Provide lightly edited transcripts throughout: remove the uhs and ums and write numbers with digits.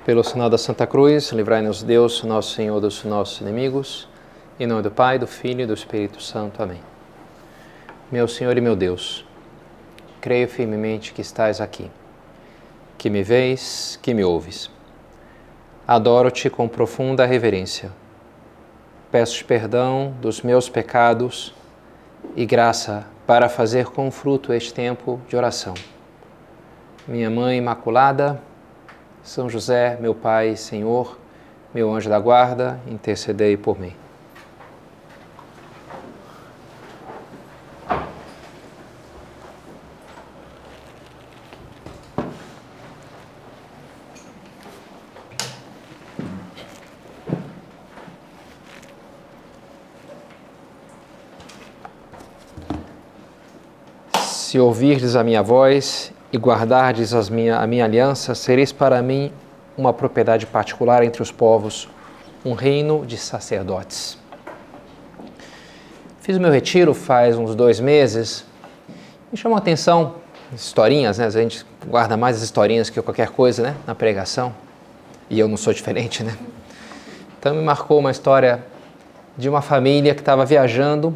Pelo sinal da Santa Cruz, livrai-nos Deus, nosso Senhor, dos nossos inimigos. Em nome do Pai, do Filho e do Espírito Santo. Amém. Meu Senhor e meu Deus, creio firmemente que estás aqui, que me vês, que me ouves. Adoro-te com profunda reverência. Peço-te perdão dos meus pecados e graça para fazer com fruto este tempo de oração. Minha Mãe Imaculada, São José, meu Pai, Senhor, meu anjo da guarda, intercedei por mim. Se ouvirdes a minha voz e guardardes a minha aliança, sereis para mim uma propriedade particular entre os povos, um reino de sacerdotes. Fiz o meu retiro faz uns 2 meses. Me chamou a atenção historinhas, né? A gente guarda mais as historinhas que qualquer coisa, né? Na pregação. E eu não sou diferente, né? Então me marcou uma história de uma família que estava viajando,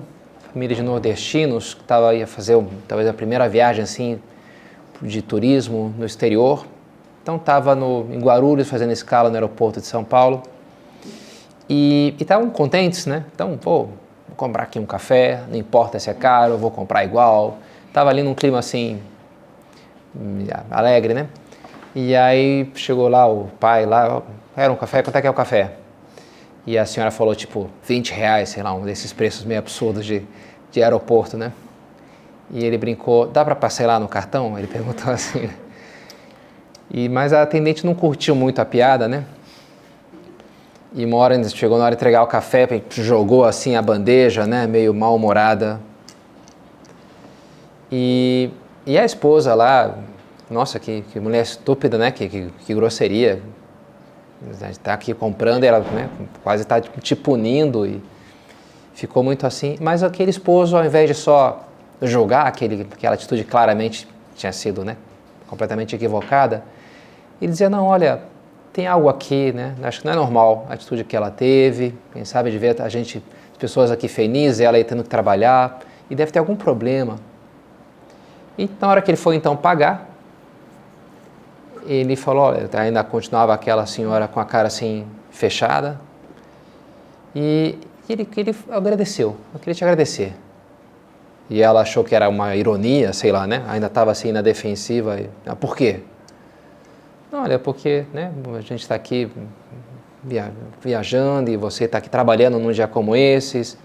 família de nordestinos, que ia fazer talvez a primeira viagem assim de turismo no exterior. Então estava em Guarulhos fazendo escala no aeroporto de São Paulo e estavam contentes, né? Então vou comprar aqui um café, não importa se é caro, eu vou comprar igual. Estava ali num clima assim alegre, né? E aí chegou lá o pai lá, era um café, quanto é que é o café? E a senhora falou tipo R$20, sei lá, um desses preços meio absurdos de aeroporto, né? E ele brincou, dá para parcelar no cartão? Ele perguntou assim. Mas a atendente não curtiu muito a piada, né? E uma hora, chegou na hora de entregar o café, jogou assim a bandeja, né? Meio mal-humorada. E a esposa lá, nossa, que mulher estúpida, né? Que grosseria. Está aqui comprando, ela, né, quase está te punindo e ficou muito assim. Mas aquele esposo, ao invés de só julgar aquela atitude claramente tinha sido, né, completamente equivocada, ele dizia, não, olha, tem algo aqui, né, acho que não é normal a atitude que ela teve, quem sabe de ver as pessoas aqui felizes, ela aí tendo que trabalhar, e deve ter algum problema. E na hora que ele foi então pagar, ele falou, olha, ainda continuava aquela senhora com a cara assim fechada, e ele agradeceu, eu queria te agradecer. E ela achou que era uma ironia, sei lá, né? Ainda estava assim na defensiva. Por quê? Não, olha, porque, né, a gente está aqui viajando e você está aqui trabalhando num dia como esses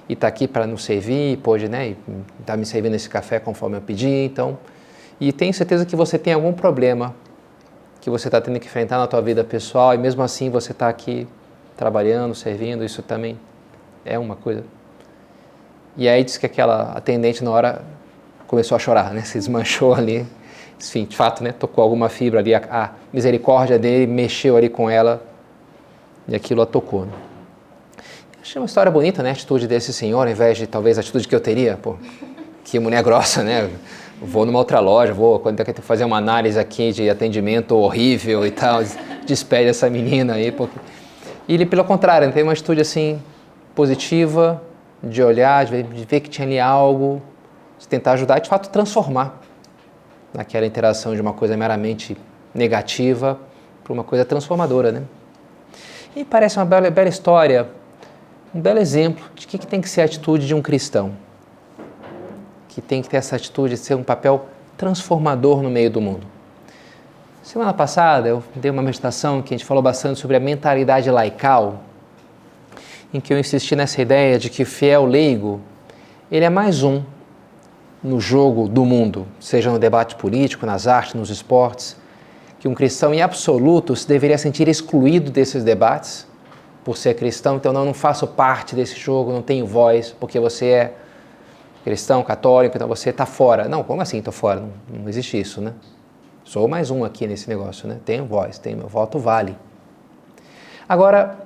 e está aqui para nos servir e pôde, né, e está me servindo esse café conforme eu pedi, então. E tenho certeza que você tem algum problema que você está tendo que enfrentar na tua vida pessoal e mesmo assim você está aqui trabalhando, servindo, isso também é uma coisa. E aí diz que aquela atendente na hora começou a chorar, né? Se desmanchou ali. Enfim, de fato, né? Tocou alguma fibra ali, a misericórdia dele mexeu ali com ela e aquilo a tocou. Né? Achei uma história bonita, né? A atitude desse senhor, ao invés de talvez a atitude que eu teria. Pô, que mulher grossa, né? Vou numa outra loja, quando eu tenho que fazer uma análise aqui de atendimento horrível e tal, despede essa menina aí. Porque... E ele, pelo contrário, tem uma atitude assim positiva, de olhar, de ver que tinha ali algo, de tentar ajudar e de fato transformar naquela interação de uma coisa meramente negativa para uma coisa transformadora, né? E parece uma bela história, um belo exemplo de que tem que ser a atitude de um cristão, que tem que ter essa atitude de ser um papel transformador no meio do mundo. Semana passada eu dei uma meditação que a gente falou bastante sobre a mentalidade laical, em que eu insisti nessa ideia de que o fiel leigo, ele é mais um no jogo do mundo, seja no debate político, nas artes, nos esportes, que um cristão em absoluto se deveria sentir excluído desses debates por ser cristão, então não faço parte desse jogo, não tenho voz, porque você é cristão, católico, então você está fora. Não, como assim estou fora? Não existe isso, né? Sou mais um aqui nesse negócio, né? Tenho voz, meu voto vale. Agora,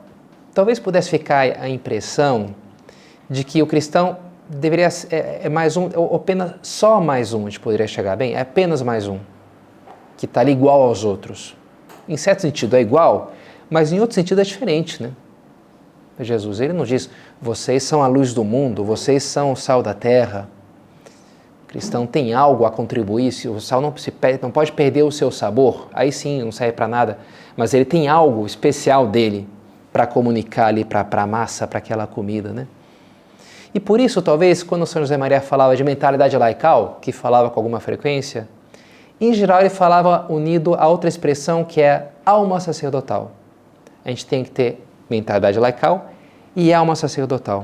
talvez pudesse ficar a impressão de que o cristão deveria ser mais um, ou apenas só mais um, a gente poderia chegar bem, é apenas mais um, que está ali igual aos outros. Em certo sentido é igual, mas em outro sentido é diferente, né? Jesus, ele não diz, vocês são a luz do mundo, vocês são o sal da terra. O cristão tem algo a contribuir, o sal não pode perder o seu sabor, aí sim, não serve para nada, mas ele tem algo especial dele para comunicar ali para a massa, para aquela comida, né? E por isso, talvez, quando São José Maria falava de mentalidade laical, que falava com alguma frequência, em geral ele falava unido a outra expressão que é alma sacerdotal. A gente tem que ter mentalidade laical e alma sacerdotal.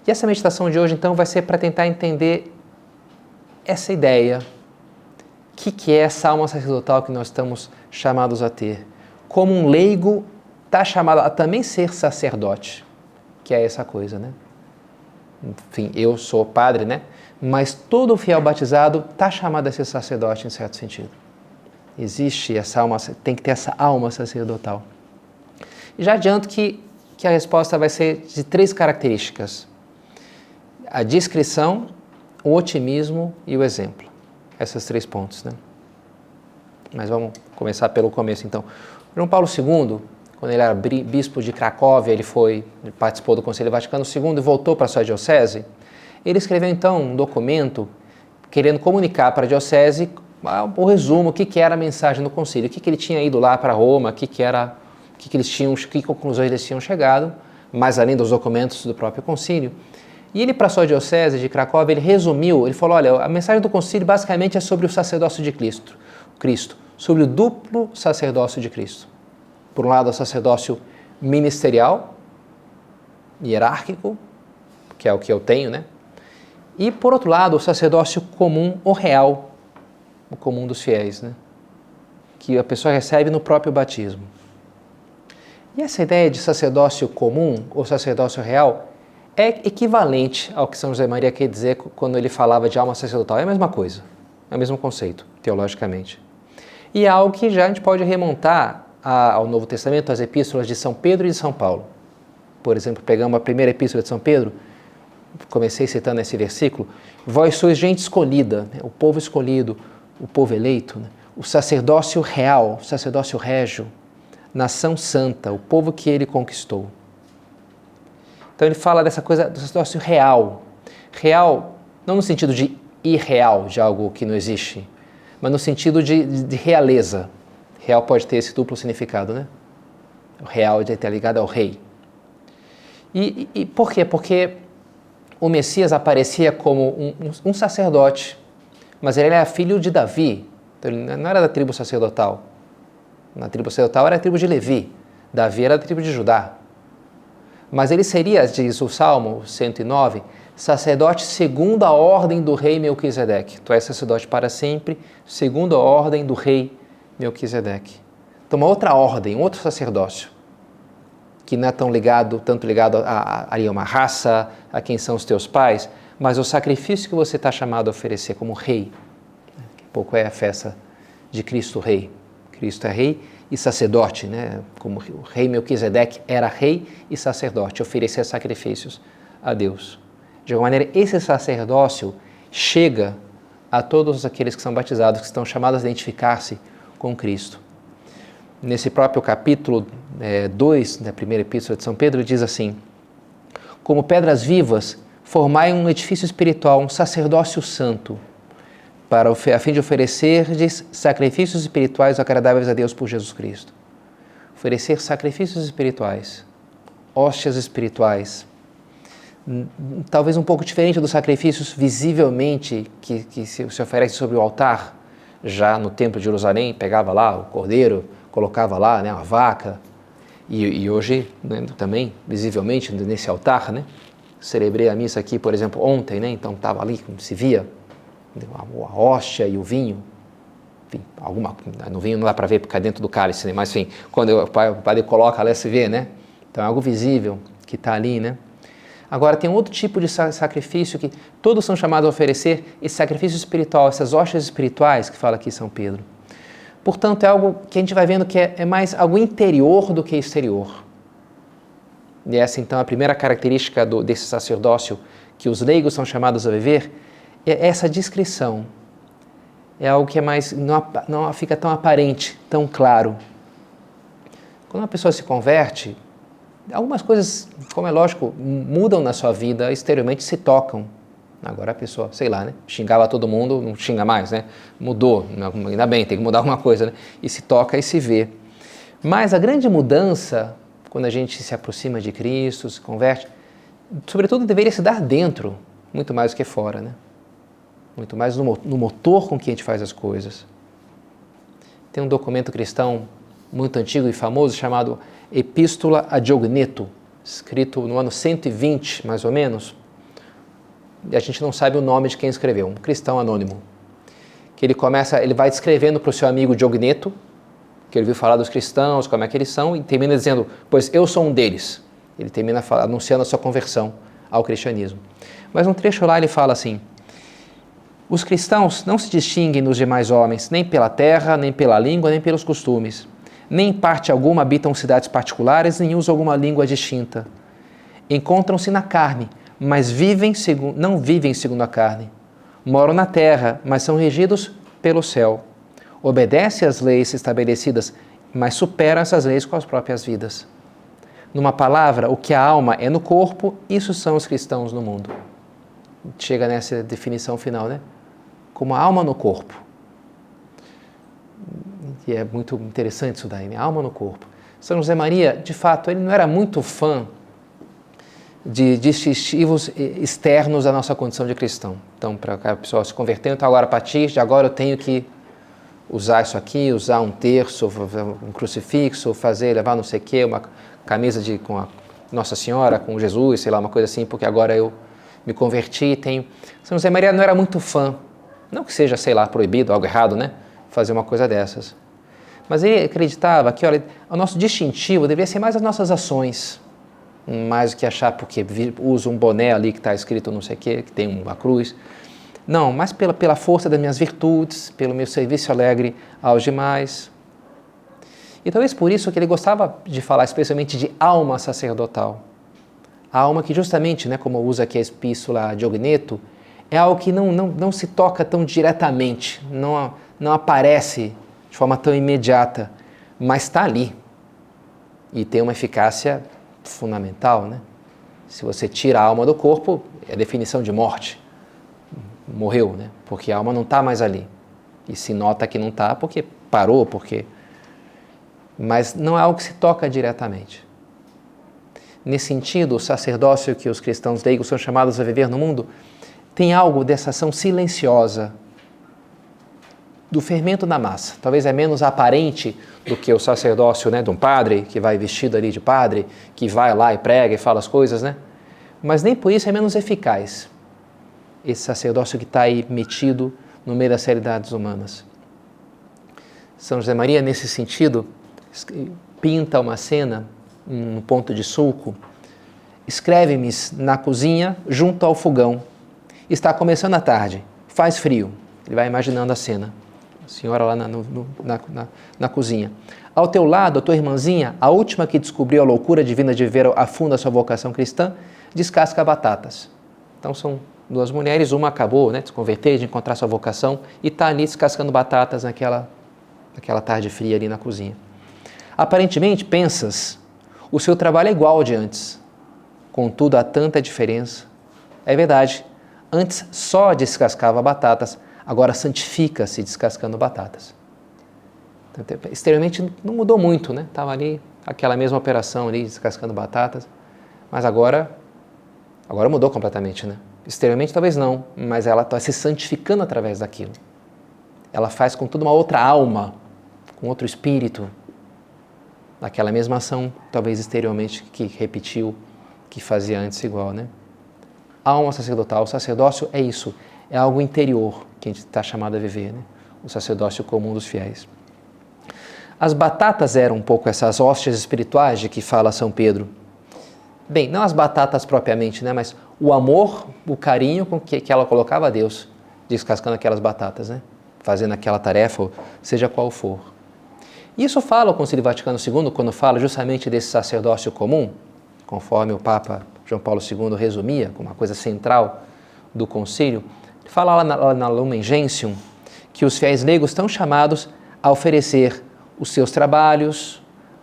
E essa meditação de hoje, então, vai ser para tentar entender essa ideia. O que é essa alma sacerdotal que nós estamos chamados a ter? Como um leigo está chamado a também ser sacerdote, que é essa coisa, né? Enfim, eu sou padre, né? Mas todo fiel batizado está chamado a ser sacerdote em certo sentido. Existe essa alma, tem que ter essa alma sacerdotal. E já adianto que a resposta vai ser de 3 características: a discrição, o otimismo e o exemplo. Esses 3 pontos, né? Mas vamos começar pelo começo, então. João Paulo II, quando ele era bispo de Cracóvia, ele participou do Concílio Vaticano II e voltou para a sua diocese. Ele escreveu, então, um documento querendo comunicar para a diocese o resumo, o que era a mensagem do concílio, o que ele tinha ido lá para Roma, que conclusões eles tinham chegado, mais além dos documentos do próprio concílio. E ele, para a sua diocese de Cracóvia, ele resumiu, ele falou, olha, a mensagem do concílio basicamente é sobre o sacerdócio de Cristo, sobre o duplo sacerdócio de Cristo. Por um lado, o sacerdócio ministerial, hierárquico, que é o que eu tenho, né? E, por outro lado, o sacerdócio comum ou real, o comum dos fiéis, né? Que a pessoa recebe no próprio batismo. E essa ideia de sacerdócio comum ou sacerdócio real é equivalente ao que São José Maria quer dizer quando ele falava de alma sacerdotal. É a mesma coisa, é o mesmo conceito, teologicamente. E é algo que já a gente pode remontar ao Novo Testamento, às epístolas de São Pedro e de São Paulo. Por exemplo, pegamos a primeira epístola de São Pedro, comecei citando esse versículo, vós sois gente escolhida, né? O povo escolhido, o povo eleito, né? O sacerdócio real, o sacerdócio régio, nação santa, o povo que ele conquistou. Então ele fala dessa coisa do sacerdócio real. Real, não no sentido de irreal, de algo que não existe, mas no sentido de realeza. Real pode ter esse duplo significado, né? O real está ligado ao rei. E por quê? Porque o Messias aparecia como um sacerdote, mas ele era filho de Davi, então ele não era da tribo sacerdotal. Na tribo sacerdotal era a tribo de Levi, Davi era da tribo de Judá. Mas ele seria, diz o Salmo 109, sacerdote segundo a ordem do rei Melquisedeque. Tu és sacerdote para sempre, segundo a ordem do rei Melquisedeque. Então, uma outra ordem, um outro sacerdócio, que não é tanto ligado a uma raça, a quem são os teus pais, mas o sacrifício que você está chamado a oferecer como rei. Daqui a pouco é a festa de Cristo Rei. Cristo é rei e sacerdote, né? Como o rei Melquisedeque era rei e sacerdote, oferecia sacrifícios a Deus. De alguma maneira, esse sacerdócio chega a todos aqueles que são batizados, que estão chamados a identificar-se com Cristo. Nesse próprio capítulo 2 da primeira epístola de São Pedro, ele diz assim: como pedras vivas, formai um edifício espiritual, um sacerdócio santo, a fim de oferecerdes sacrifícios espirituais agradáveis a Deus por Jesus Cristo. Oferecer sacrifícios espirituais, hóstias espirituais, talvez um pouco diferente dos sacrifícios visivelmente que se oferece sobre o altar, já no templo de Jerusalém, pegava lá o cordeiro, colocava lá, né, a vaca, e hoje, né, também, visivelmente, nesse altar, né, celebrei a missa aqui, por exemplo, ontem, né, então estava ali, como se via, a hóstia e o vinho, enfim, no vinho não dá para ver porque é dentro do cálice, né, mas enfim, quando o padre coloca lá, se vê, né, então é algo visível que está ali, né. Agora, tem outro tipo de sacrifício que todos são chamados a oferecer, esse sacrifício espiritual, essas hóstias espirituais que fala aqui São Pedro. Portanto, é algo que a gente vai vendo que é mais algo interior do que exterior. E essa, então, é a primeira característica desse sacerdócio que os leigos são chamados a viver, é essa discrição. é algo que é mais, não fica tão aparente, tão claro. Quando uma pessoa se converte, algumas coisas, como é lógico, mudam na sua vida, exteriormente se tocam. Agora a pessoa, sei lá, né? Xingava todo mundo, não xinga mais, né? Mudou, ainda bem, tem que mudar alguma coisa, né? E se toca e se vê. Mas a grande mudança, quando a gente se aproxima de Cristo, se converte, sobretudo deveria se dar dentro, muito mais do que fora, né? Muito mais no motor com que a gente faz as coisas. Tem um documento cristão muito antigo e famoso chamado Epístola a Diogneto, escrito no ano 120, mais ou menos. E a gente não sabe o nome de quem escreveu, um cristão anônimo. Que ele vai descrevendo para o seu amigo Diogneto, que ele viu falar dos cristãos, como é que eles são, e termina dizendo, pois eu sou um deles. Ele termina anunciando a sua conversão ao cristianismo. Mas um trecho lá ele fala assim, os cristãos não se distinguem dos demais homens, nem pela terra, nem pela língua, nem pelos costumes. Nem em parte alguma habitam cidades particulares, nem usam alguma língua distinta. Encontram-se na carne, mas não vivem segundo a carne. Moram na terra, mas são regidos pelo céu. Obedecem às leis estabelecidas, mas superam essas leis com as próprias vidas. Numa palavra, o que a alma é no corpo, isso são os cristãos no mundo. Chega nessa definição final, né? Como a alma no corpo. E é muito interessante isso daí, né? Alma no corpo. São José Maria, de fato, ele não era muito fã de distintivos externos da nossa condição de cristão. Então, para a pessoa se converter, então agora, a partir de agora eu tenho que usar isso aqui, usar um terço, um crucifixo, levar não sei o quê, uma camisa com a Nossa Senhora, com Jesus, sei lá, uma coisa assim, porque agora eu me converti e tenho... São José Maria não era muito fã, não que seja, sei lá, proibido, algo errado, né? Fazer uma coisa dessas. Mas ele acreditava que, olha, o nosso distintivo deveria ser mais as nossas ações, mais do que achar porque uso um boné ali que está escrito não sei o quê, que tem uma cruz. Não, mas pela força das minhas virtudes, pelo meu serviço alegre aos demais. E talvez por isso que ele gostava de falar especialmente de alma sacerdotal. A alma que justamente, né, como usa aqui a Epístola a Diogneto, é algo que não se toca tão diretamente, não aparece de forma tão imediata, mas está ali e tem uma eficácia fundamental, né? Se você tira a alma do corpo, é definição de morte. Morreu, né? Porque a alma não está mais ali. E se nota que não está porque parou, mas não é algo que se toca diretamente. Nesse sentido, o sacerdócio que os cristãos leigos são chamados a viver no mundo tem algo dessa ação silenciosa do fermento na massa. Talvez é menos aparente do que o sacerdócio, né, de um padre que vai vestido ali de padre, que vai lá e prega e fala as coisas, né? Mas nem por isso é menos eficaz esse sacerdócio que está aí metido no meio das realidades humanas. São José Maria, nesse sentido, pinta uma cena, um ponto de sulco, escreve-me na cozinha junto ao fogão. Está começando a tarde, faz frio. Ele vai imaginando a cena. A senhora lá na cozinha. Ao teu lado, a tua irmãzinha, a última que descobriu a loucura divina de viver a fundo a sua vocação cristã, descasca batatas. Então são duas mulheres, uma acabou, né, de se converter, de encontrar sua vocação, e está ali descascando batatas naquela tarde fria ali na cozinha. Aparentemente, pensas, o seu trabalho é igual ao de antes. Contudo, há tanta diferença. É verdade, antes só descascava batatas, agora santifica-se descascando batatas. Então, exteriormente não mudou muito, né? Estava ali aquela mesma operação ali, descascando batatas, mas agora mudou completamente, né? Exteriormente talvez não, mas ela está se santificando através daquilo. Ela faz com toda uma outra alma, com outro espírito, aquela mesma ação, talvez exteriormente, que repetiu, que fazia antes igual, né? Alma sacerdotal, o sacerdócio é isso, é algo interior que a gente está chamado a viver, né? O sacerdócio comum dos fiéis. As batatas eram um pouco essas hóstias espirituais de que fala São Pedro. Bem, não as batatas propriamente, né? Mas o amor, o carinho com que ela colocava a Deus, descascando aquelas batatas, né? Fazendo aquela tarefa, seja qual for. Isso fala o Concílio Vaticano II, quando fala justamente desse sacerdócio comum, conforme o Papa João Paulo II resumia, como uma coisa central do concílio. Ele fala lá na Lumen Gentium que os fiéis leigos estão chamados a oferecer os seus trabalhos,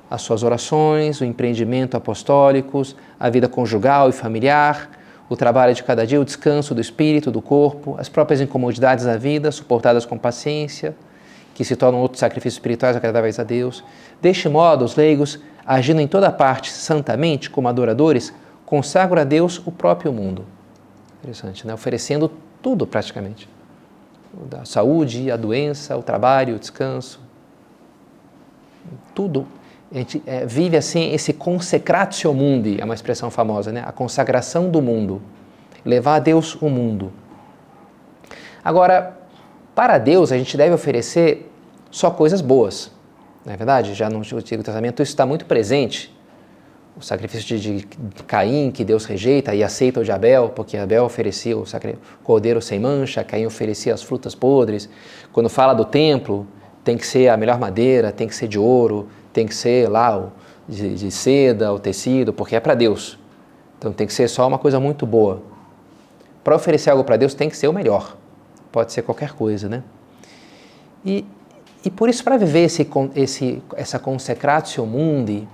as suas orações, o empreendimento apostólicos, a vida conjugal e familiar, o trabalho de cada dia, o descanso do espírito, do corpo, as próprias incomodidades da vida, suportadas com paciência, que se tornam outros sacrifícios espirituais agradáveis a Deus. Deste modo, os leigos, agindo em toda parte santamente como adoradores, consagram a Deus o próprio mundo. Interessante, né? Oferecendo tudo praticamente. A saúde, a doença, o trabalho, o descanso. Tudo. A gente vive assim esse consecratio mundi, é uma expressão famosa, né? A consagração do mundo. Levar a Deus o mundo. Agora, para Deus a gente deve oferecer só coisas boas. Não é verdade? Já no Antigo Testamento isso está muito presente. O sacrifício de Caim, que Deus rejeita e aceita o de Abel, porque Abel oferecia o cordeiro sem mancha, Caim oferecia as frutas podres. Quando fala do templo, tem que ser a melhor madeira, tem que ser de ouro, tem que ser lá de seda, o tecido, porque é para Deus. Então tem que ser só uma coisa muito boa. Para oferecer algo para Deus tem que ser o melhor. Pode ser qualquer coisa, né? E por isso, para viver essa consecratio mundi,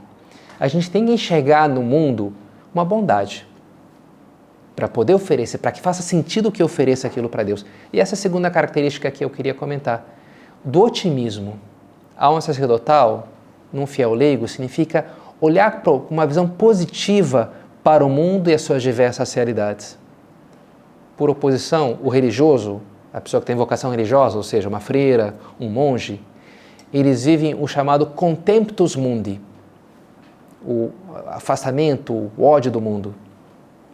a gente tem que enxergar no mundo uma bondade para poder oferecer, para que faça sentido que eu ofereça aquilo para Deus. E essa segunda característica que eu queria comentar, do otimismo. A alma sacerdotal, num fiel leigo, significa olhar com uma visão positiva para o mundo e as suas diversas realidades. Por oposição, o religioso, a pessoa que tem vocação religiosa, ou seja, uma freira, um monge, eles vivem o chamado contemptus mundi, o afastamento, o ódio do mundo.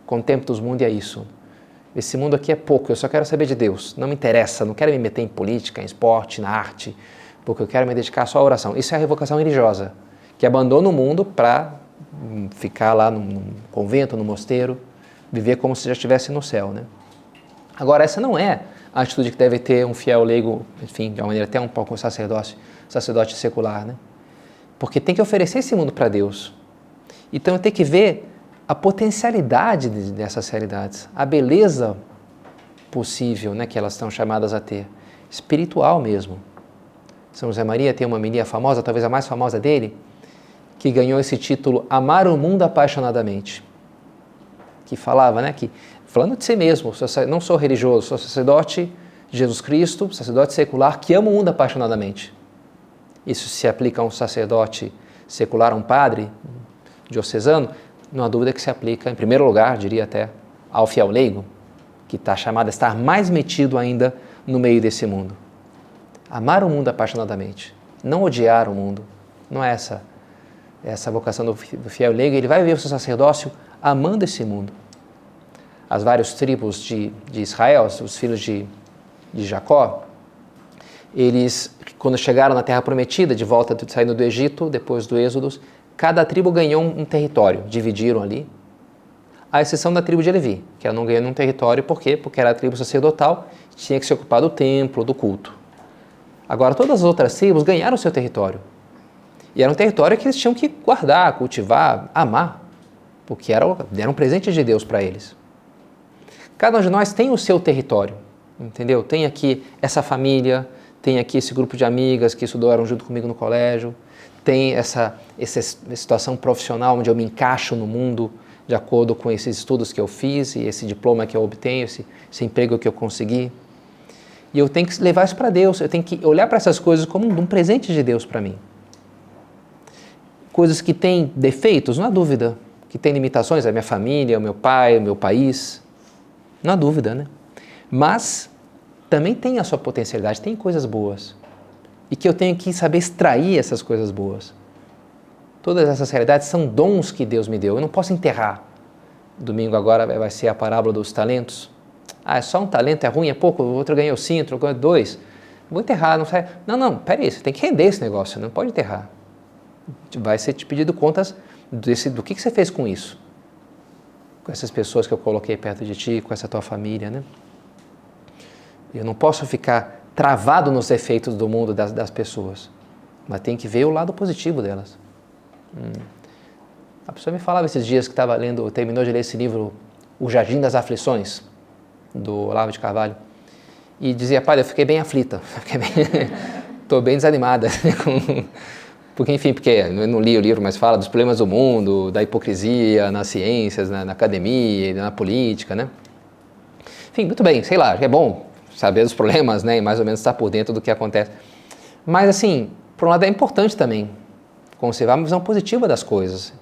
Contemptus mundi é isso. Esse mundo aqui é pouco, eu só quero saber de Deus. Não me interessa, não quero me meter em política, em esporte, na arte, porque eu quero me dedicar só à oração. Isso é a revocação religiosa, que abandona o mundo para ficar lá no convento, no mosteiro, viver como se já estivesse no céu, né? Agora, essa não é a atitude que deve ter um fiel leigo, enfim, de uma maneira até um pouco sacerdote secular, né? Porque tem que oferecer esse mundo para Deus. Então eu tenho que ver a potencialidade dessas realidades, a beleza possível, né, que elas estão chamadas a ter, espiritual mesmo. São José Maria tem uma homilia famosa, talvez a mais famosa dele, que ganhou esse título Amar o Mundo Apaixonadamente, que falava, né, que, falando de si mesmo, não sou religioso, sou sacerdote de Jesus Cristo, sacerdote secular, que ama o mundo apaixonadamente. Isso se aplica a um sacerdote secular, a um padre diocesano, não há dúvida que se aplica, em primeiro lugar, diria até, ao fiel leigo, que está chamado a estar mais metido ainda no meio desse mundo. Amar o mundo apaixonadamente, não odiar o mundo, não é essa vocação do fiel leigo. Ele vai viver o seu sacerdócio amando esse mundo. As várias tribos de Israel, os filhos de Jacó, eles, quando chegaram na Terra Prometida, de volta saindo do Egito, depois do Êxodo, cada tribo ganhou um território, dividiram ali, à exceção da tribo de Levi, que ela não ganhou nenhum território, por quê? Porque era a tribo sacerdotal, tinha que se ocupar do templo, do culto. Agora, todas as outras tribos ganharam o seu território, e era um território que eles tinham que guardar, cultivar, amar, porque era um presente de Deus para eles. Cada um de nós tem o seu território, entendeu? Tem aqui essa família, tem aqui esse grupo de amigas que estudaram junto comigo no colégio, tem essa situação profissional onde eu me encaixo no mundo de acordo com esses estudos que eu fiz e esse diploma que eu obtenho, esse emprego que eu consegui. E eu tenho que levar isso para Deus, eu tenho que olhar para essas coisas como um presente de Deus para mim. Coisas que têm defeitos, não há dúvida, que têm limitações, a minha família, o meu pai, o meu país, não há dúvida, né? Mas também tem a sua potencialidade, tem coisas boas. E que eu tenho que saber extrair essas coisas boas. Todas essas realidades são dons que Deus me deu. Eu não posso enterrar. Domingo agora vai ser a parábola dos talentos. Ah, é só um talento, é ruim, é pouco, o outro ganhou 5, outro ganhou 2. Vou enterrar, não sai. Não, peraí, você tem que render esse negócio, não pode enterrar. Vai ser te pedido contas do que você fez com isso. Com essas pessoas que eu coloquei perto de ti, com essa tua família, né? Eu não posso ficar travado nos efeitos do mundo das pessoas, mas tem que ver o lado positivo delas. A pessoa me falava esses dias que terminou de ler esse livro, O Jardim das Aflições, do Olavo de Carvalho, e dizia, padre, eu fiquei bem aflita, estou bem desanimada. Porque, enfim, porque eu não li o livro, mas fala dos problemas do mundo, da hipocrisia nas ciências, na academia, na política, né? Enfim, muito bem, sei lá, é bom saber dos problemas, né? E mais ou menos estar por dentro do que acontece. Mas, assim, por um lado é importante também conservar uma visão positiva das coisas.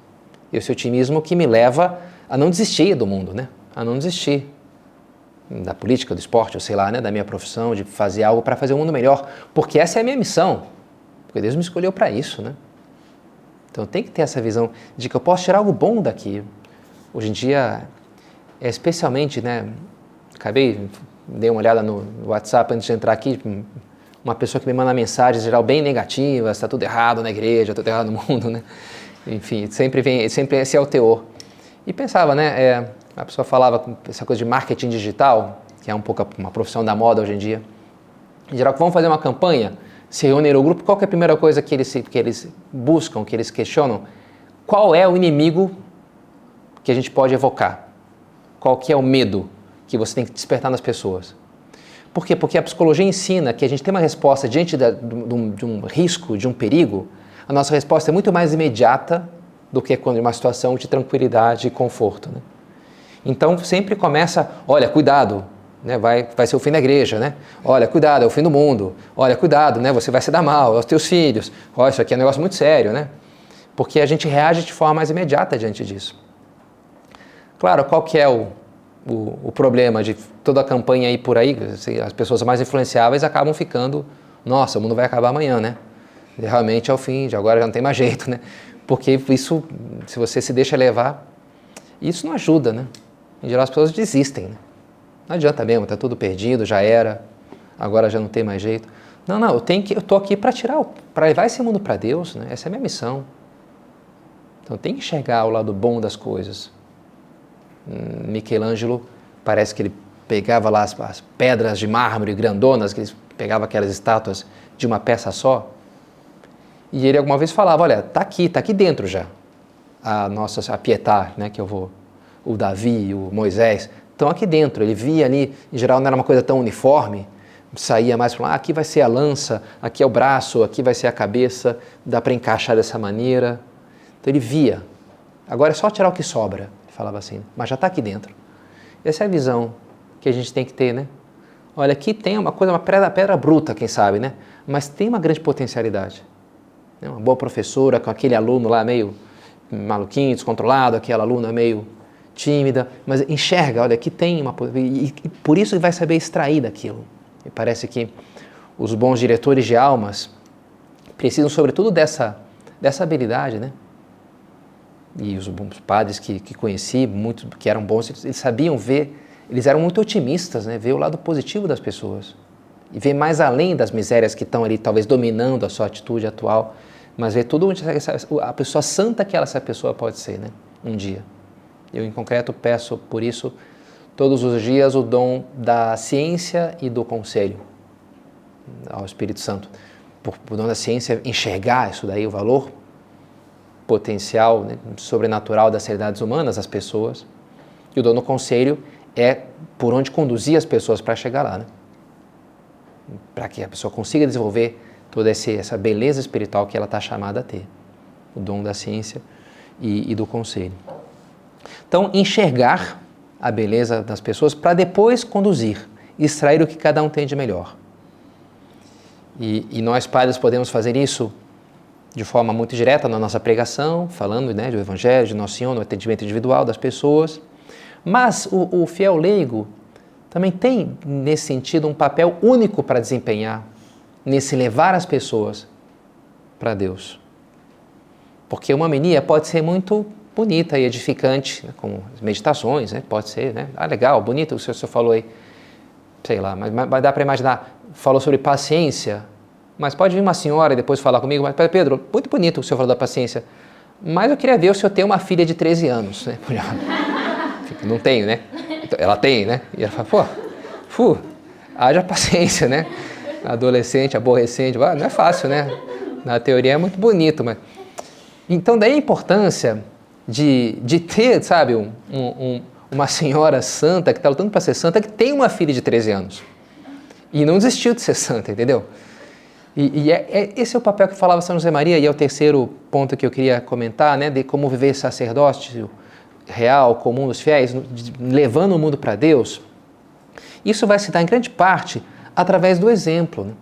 Esse otimismo que me leva a não desistir do mundo, né? A não desistir da política, do esporte, ou sei lá, né? Da minha profissão, de fazer algo para fazer o mundo melhor. Porque essa é a minha missão. Porque Deus me escolheu para isso, né? Então tem que ter essa visão de que eu posso tirar algo bom daqui. Hoje em dia, especialmente, né? Dei uma olhada no WhatsApp antes de entrar aqui, uma pessoa que me manda mensagens em geral bem negativas, está tudo errado na igreja, tudo errado no mundo, né? Enfim, sempre esse é o teor. E pensava, né? A pessoa falava essa coisa de marketing digital, que é um pouco uma profissão da moda hoje em dia. Em geral, vamos fazer uma campanha, se reúnem no grupo, qual que é a primeira coisa que eles buscam, que eles questionam? Qual é o inimigo que a gente pode evocar? Qual que é o medo que você tem que despertar nas pessoas? Por quê? Porque a psicologia ensina que a gente tem uma resposta diante de um risco, de um perigo, a nossa resposta é muito mais imediata do que quando uma situação de tranquilidade e conforto, né? Então sempre começa, olha, cuidado, né? Vai ser o fim da igreja, né? Olha, cuidado, é o fim do mundo. Olha, cuidado, né? Você vai se dar mal aos teus filhos. Olha, isso aqui é um negócio muito sério, né? Porque a gente reage de forma mais imediata diante disso. Claro, qual que é o problema de toda a campanha aí por aí? As pessoas mais influenciáveis acabam ficando, nossa, o mundo vai acabar amanhã, né? Realmente é o fim, de agora já não tem mais jeito, né? Porque isso, se você se deixa levar, isso não ajuda, né? Em geral as pessoas desistem, né? Não adianta mesmo, está tudo perdido, já era, agora já não tem mais jeito. Não, eu estou aqui para levar esse mundo para Deus, né? Essa é a minha missão. Então tem que enxergar o lado bom das coisas. Michelangelo, parece que ele pegava lá as pedras de mármore grandonas, que ele pegava aquelas estátuas de uma peça só, e ele alguma vez falava, olha, tá aqui dentro já, a Pietà, né, o Davi, o Moisés, estão aqui dentro. Ele via ali, em geral não era uma coisa tão uniforme, saía mais para lá, aqui vai ser a lança, aqui é o braço, aqui vai ser a cabeça, dá para encaixar dessa maneira. Então ele via, agora é só tirar o que sobra, ele falava assim, mas já está aqui dentro. Essa é a visão que a gente tem que ter, né? Olha, aqui tem uma coisa, uma pedra bruta, quem sabe, né? Mas tem uma grande potencialidade. Uma boa professora com aquele aluno lá meio maluquinho, descontrolado, aquela aluna meio tímida, mas enxerga, olha, aqui tem uma... E por isso ele vai saber extrair daquilo. E parece que os bons diretores de almas precisam, sobretudo, dessa habilidade, né? E os bons padres que conheci, muitos que eram bons, eles sabiam ver, eles eram muito otimistas, né? Ver o lado positivo das pessoas. E ver mais além das misérias que estão ali, talvez dominando a sua atitude atual, mas ver tudo onde a pessoa santa que essa pessoa pode ser, né? Um dia. Eu, em concreto, peço, por isso, todos os dias o dom da ciência e do conselho ao Espírito Santo. Por dom da ciência, enxergar isso daí, o valor potencial, né, sobrenatural das realidades humanas, das pessoas. E o dom do conselho é por onde conduzir as pessoas para chegar lá, né? Para que a pessoa consiga desenvolver toda essa beleza espiritual que ela está chamada a ter. O dom da ciência e do conselho. Então, enxergar a beleza das pessoas para depois conduzir, extrair o que cada um tem de melhor. E nós, padres, podemos fazer isso de forma muito direta na nossa pregação, falando, né, do Evangelho, de Nosso Senhor, no atendimento individual das pessoas. Mas o fiel leigo também tem, nesse sentido, um papel único para desempenhar, nesse levar as pessoas para Deus. Porque uma homilia pode ser muito bonita e edificante, né, como as meditações, né, pode ser, né? Legal, bonito o que o senhor falou aí, sei lá, mas dá para imaginar, falou sobre paciência, mas pode vir uma senhora e depois falar comigo, mas Pedro, muito bonito o senhor falou da paciência, mas eu queria ver o senhor ter uma filha de 13 anos, né? Não tenho, né? Ela tem, né? E ela fala, haja paciência, né? Adolescente, aborrecente, não é fácil, né? Na teoria é muito bonito, mas... Então daí a importância de ter, sabe, uma senhora santa, que está lutando para ser santa, que tem uma filha de 13 anos. E não desistiu de ser santa, entendeu? Esse é o papel que falava São José Maria, e é o terceiro ponto que eu queria comentar, né, de como viver sacerdócio real, comum dos fiéis, levando o mundo para Deus. Isso vai se dar em grande parte através do exemplo, né?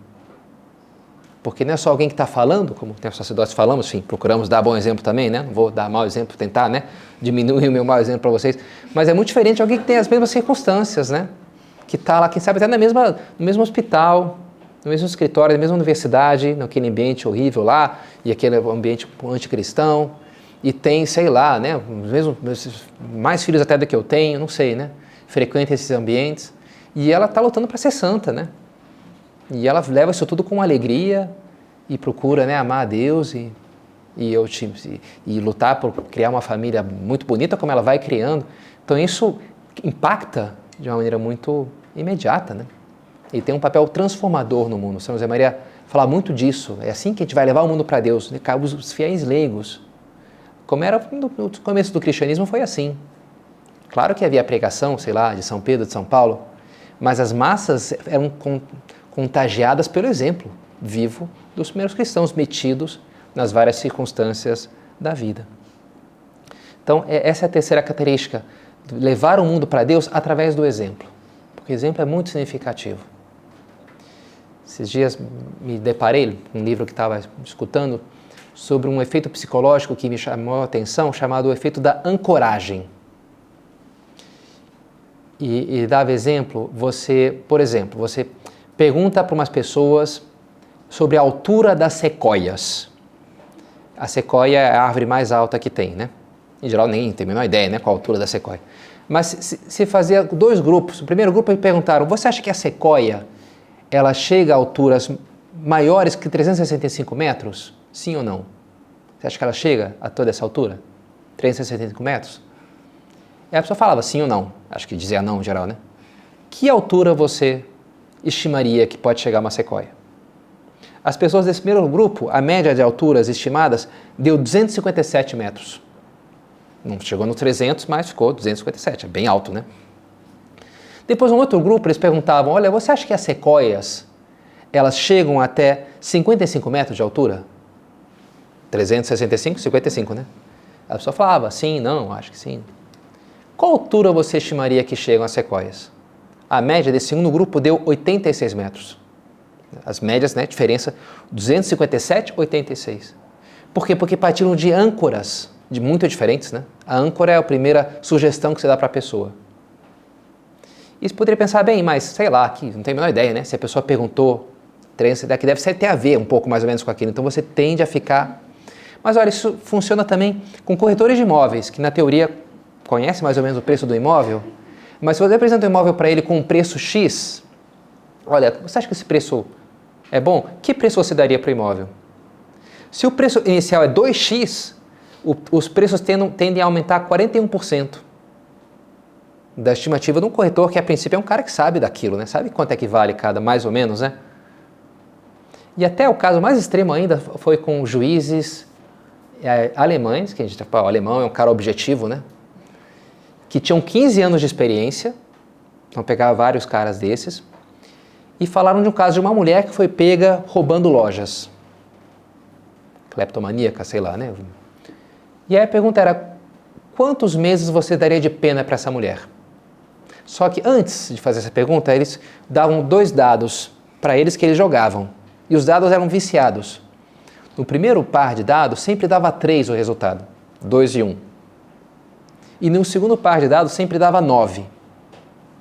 Porque não é só alguém que está falando, como os sacerdotes falamos, enfim, procuramos dar bom exemplo também, né? Não vou dar mau exemplo, tentar, né, diminuir o meu mau exemplo para vocês, mas é muito diferente de alguém que tem as mesmas circunstâncias, né? Que está lá, quem sabe até no mesmo hospital, no mesmo escritório, na mesma universidade, naquele ambiente horrível lá, e aquele ambiente anticristão, e tem, sei lá, né, mais filhos até do que eu tenho, não sei, né? Frequenta esses ambientes, e ela está lutando para ser santa, né? E ela leva isso tudo com alegria e procura, né, amar a Deus e lutar por criar uma família muito bonita como ela vai criando. Então isso impacta de uma maneira muito imediata, né? E tem um papel transformador no mundo. São José Maria fala muito disso. É assim que a gente vai levar o mundo para Deus, né? Os fiéis leigos. Como era no começo do cristianismo, foi assim. Claro que havia a pregação, sei lá, de São Pedro, de São Paulo, mas as massas eram contagiadas pelo exemplo vivo dos primeiros cristãos metidos nas várias circunstâncias da vida. Então, essa é a terceira característica, levar o mundo para Deus através do exemplo, porque o exemplo é muito significativo. Esses dias me deparei com um livro que estava escutando sobre um efeito psicológico que me chamou a atenção, chamado o efeito da ancoragem. E dava exemplo, por exemplo, você pergunta para umas pessoas sobre a altura das sequoias. A sequoia é a árvore mais alta que tem, né? Em geral, nem tem a menor ideia, né, qual a altura da sequoia. Mas se fazia dois grupos. O primeiro grupo perguntaram, você acha que a sequoia ela chega a alturas maiores que 365 metros? Sim ou não? Você acha que ela chega a toda essa altura? 365 metros? E a pessoa falava sim ou não. Acho que dizia não em geral, né? Que altura você estimaria que pode chegar uma sequoia? As pessoas desse primeiro grupo, a média de alturas estimadas deu 257 metros. Não chegou no 300, mas ficou 257, é bem alto, né? Depois, um outro grupo, eles perguntavam, olha, você acha que as sequoias, elas chegam até 55 metros de altura? 365, 55, né? A pessoa falava, sim, não, acho que sim. Qual altura você estimaria que chegam as sequoias? A média desse segundo grupo deu 86 metros. As médias, né, diferença 257, 86. Por quê? Porque partiram de âncoras muito diferentes, né? A âncora é a primeira sugestão que você dá para a pessoa. E você poderia pensar, bem, mas sei lá, aqui não tenho a menor ideia, né? Se a pessoa perguntou, daqui deve ter a ver um pouco mais ou menos com aquilo. Então você tende a ficar... Mas olha, isso funciona também com corretores de imóveis, que na teoria conhecem mais ou menos o preço do imóvel, mas se você apresenta um imóvel para ele com um preço X, olha, você acha que esse preço é bom? Que preço você daria para o imóvel? Se o preço inicial é 2x, os preços tendem a aumentar 41% da estimativa de um corretor, que a princípio é um cara que sabe daquilo, né? Sabe quanto é que vale cada, mais ou menos, né? E até o caso mais extremo ainda foi com juízes alemães, que a gente fala, o alemão é um cara objetivo, né? Que tinham 15 anos de experiência, então pegava vários caras desses, e falaram de um caso de uma mulher que foi pega roubando lojas. Cleptomaníaca, sei lá, né? E aí a pergunta era, quantos meses você daria de pena para essa mulher? Só que antes de fazer essa pergunta, eles davam 2 dados para eles que eles jogavam. E os dados eram viciados. No primeiro par de dados, sempre dava 3 o resultado. 2 e 1. E no segundo par de dados, sempre dava 9.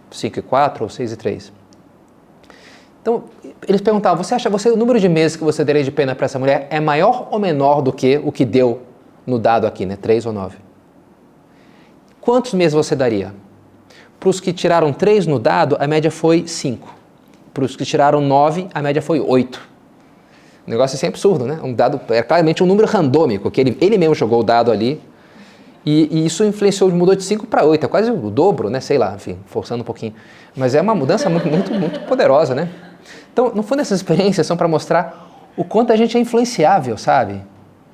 5 e 4 ou 6 e 3. Então, eles perguntavam, o número de meses que você daria de pena para essa mulher é maior ou menor do que o que deu no dado aqui, né? 3 ou 9? Quantos meses você daria? Para os que tiraram 3 no dado, a média foi 5. Para os que tiraram 9, a média foi 8. O negócio assim é absurdo, né? Um dado, é claramente um número randômico, que ele mesmo jogou o dado ali, e isso influenciou, mudou de 5 para 8, é quase o dobro, né? Sei lá, enfim, forçando um pouquinho. Mas é uma mudança muito poderosa, né? Então, no fundo, essas experiências são para mostrar o quanto a gente é influenciável, sabe?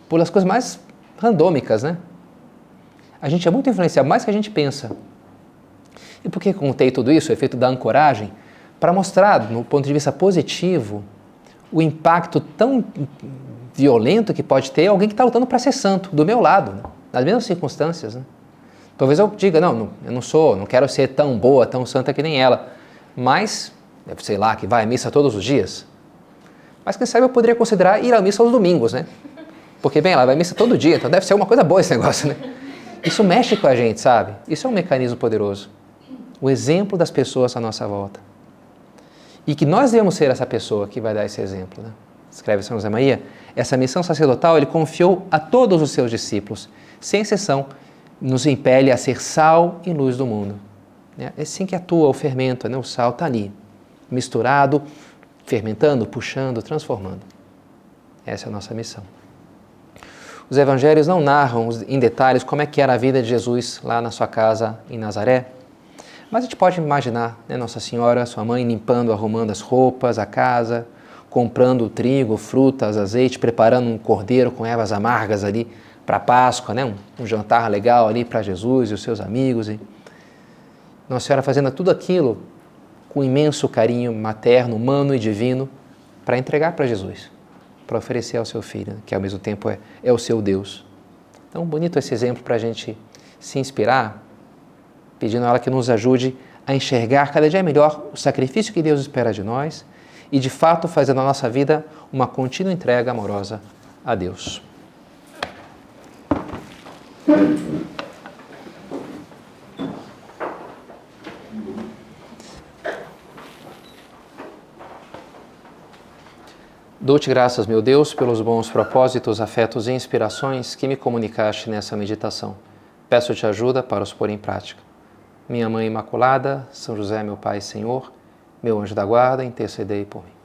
Pelas coisas mais randômicas, né? A gente é muito influenciável, mais que a gente pensa. E por que contei tudo isso, o efeito da ancoragem? para mostrar, no ponto de vista positivo, o impacto tão violento que pode ter alguém que está lutando para ser santo, do meu lado, né? Nas mesmas circunstâncias. Né? Talvez eu diga, não, eu não quero ser tão boa, tão santa que nem ela, mas, sei lá, que vai à missa todos os dias. Mas quem sabe eu poderia considerar ir à missa aos domingos, né? Porque, bem, ela vai à missa todo dia, então deve ser uma coisa boa esse negócio, né? Isso mexe com a gente, sabe? Isso é um mecanismo poderoso. O exemplo das pessoas à nossa volta. E que nós devemos ser essa pessoa que vai dar esse exemplo, né? Escreve São José Maria, essa missão sacerdotal ele confiou a todos os seus discípulos, sem exceção, nos impele a ser sal e luz do mundo. É assim que atua o fermento, né? O sal está ali, misturado, fermentando, puxando, transformando. Essa é a nossa missão. Os evangelhos não narram em detalhes como é que era a vida de Jesus lá na sua casa em Nazaré, mas a gente pode imaginar, né, Nossa Senhora, sua mãe, limpando, arrumando as roupas, a casa, comprando trigo, frutas, azeite, preparando um cordeiro com ervas amargas ali para a Páscoa, né, um jantar legal ali para Jesus e os seus amigos. E Nossa Senhora fazendo tudo aquilo com imenso carinho materno, humano e divino para entregar para Jesus, para oferecer ao seu Filho, que ao mesmo tempo é o seu Deus. Então, bonito esse exemplo para a gente se inspirar, pedindo a ela que nos ajude a enxergar cada dia melhor o sacrifício que Deus espera de nós e, de fato, fazer na nossa vida uma contínua entrega amorosa a Deus. Dou-te graças, meu Deus, pelos bons propósitos, afetos e inspirações que me comunicaste nessa meditação. Peço-te ajuda para os pôr em prática. Minha Mãe Imaculada, São José, meu Pai e Senhor, meu anjo da guarda, intercedei por mim.